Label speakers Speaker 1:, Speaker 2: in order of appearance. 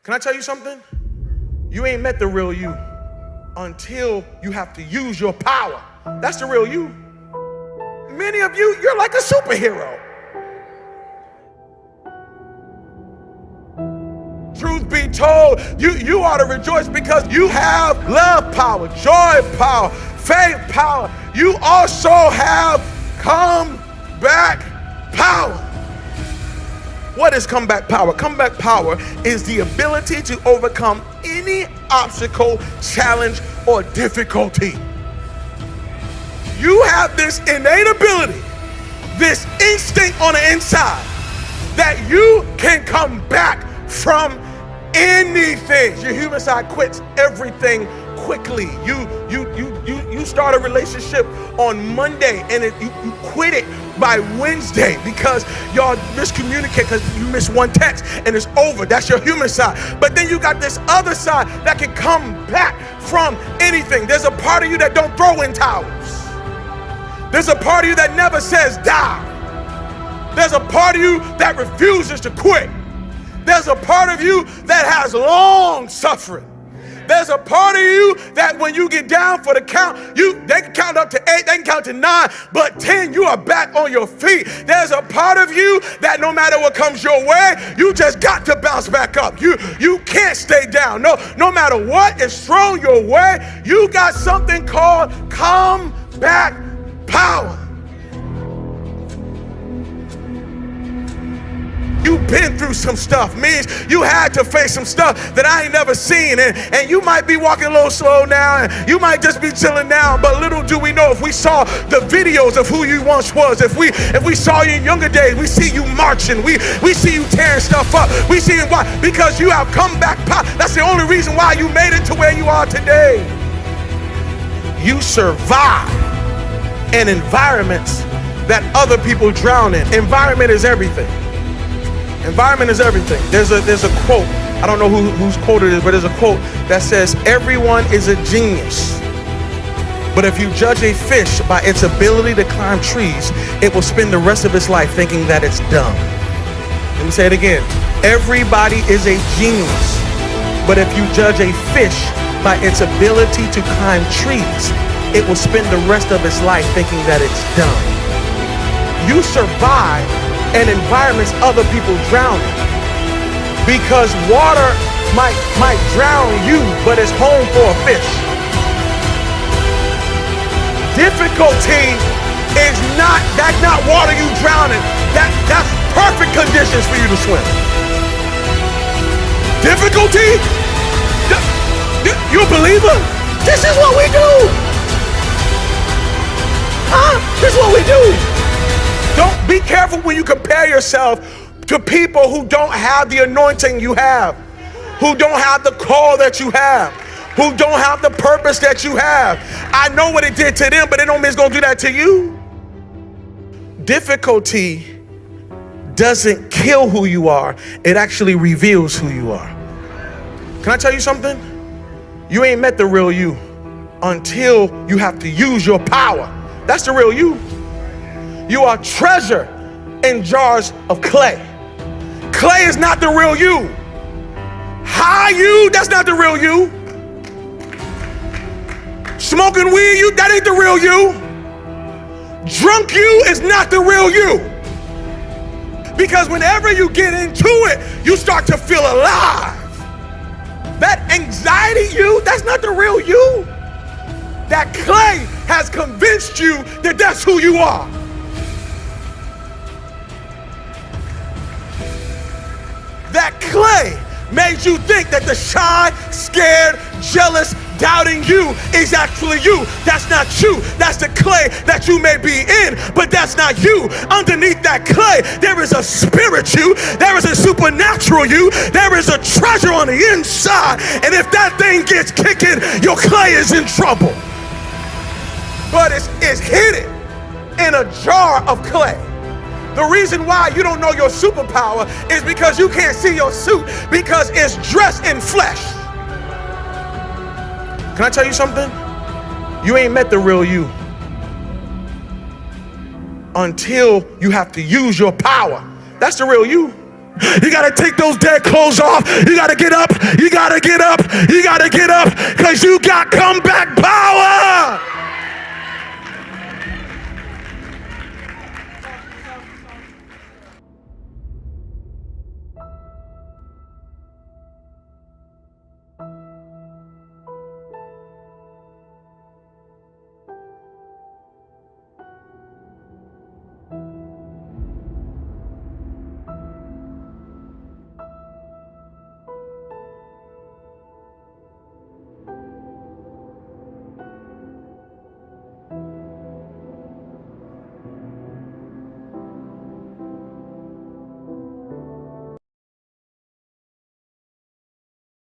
Speaker 1: Can I tell you something? You ain't met the real you until you have to use your power. That's the real you. Many of you, you're like a superhero. Truth be told, you ought to rejoice because you have love power, joy power, faith power. You also have comeback power. What is comeback power? Comeback power is the ability to overcome any obstacle, challenge, or difficulty. You have this innate ability, this instinct on the inside, that you can come back from anything. Your human side quits everything quickly. You start a relationship on Monday and you quit it by Wednesday because y'all miscommunicate because you missed one text and it's over. That's your human side. But then you got this other side that can come back from anything. There's a part of you that don't throw in towels. There's a part of you that never says die. There's a part of you that refuses to quit. There's a part of you that has long suffering. There's a part of you that when you get down for the count, they can count up to 8, they can count to 9, but 10, you are back on your feet. There's a part of you that no matter what comes your way, you just got to bounce back up. You can't stay down. No matter what is thrown your way, you got something called comeback power. You've been through some stuff. Means you had to face some stuff that I ain't never seen. And you might be walking a little slow now, and you might just be chilling now. But little do we know, if we saw the videos of who you once was, if we saw you in younger days, we see you marching, we see you tearing stuff up. We see you why? Because you have come back. That's the only reason why you made it to where you are today. You survive in environments that other people drown in. Environment is everything. Environment is everything. There's a quote, I don't know whose quote it is, but there's a quote that says, everyone is a genius. But if you judge a fish by its ability to climb trees, it will spend the rest of its life thinking that it's dumb. Let me say it again. Everybody is a genius. But if you judge a fish by its ability to climb trees, it will spend the rest of its life thinking that it's dumb. You survive in environments other people drown in. Because water might drown you, but it's home for a fish. Difficulty is that's not water you drown in. That's perfect conditions for you to swim. Difficulty? You a believer? This is what we do. Huh? This is what we do. Don't be careful when you compare yourself to people who don't have the anointing you have, who don't have the call that you have, who don't have the purpose that you have. I know what it did to them, but it don't mean it's gonna do that to you. Difficulty doesn't kill who you are, it actually reveals who you are. Can I tell you something? You ain't met the real you until you have to use your power. That's the real you. You are treasure in jars of clay. Clay is not the real you. High you, that's not the real you. Smoking weed, that ain't the real you. Drunk you is not the real you. Because whenever you get into it, you start to feel alive. That anxiety you, that's not the real you. That clay has convinced you that that's who you are. That clay made you think that the shy, scared, jealous, doubting you is actually you. That's not you. That's the clay that you may be in, but that's not you. Underneath that clay, there is a spirit you. There is a supernatural you. There is a treasure on the inside. And if that thing gets kicking, your clay is in trouble. But it's hidden in a jar of clay. The reason why you don't know your superpower is because you can't see your suit because it's dressed in flesh. Can I tell you something? You ain't met the real you until you have to use your power. That's the real you. You got to take those dead clothes off. You got to get up. You got to get up. You got to get up because you got comeback power.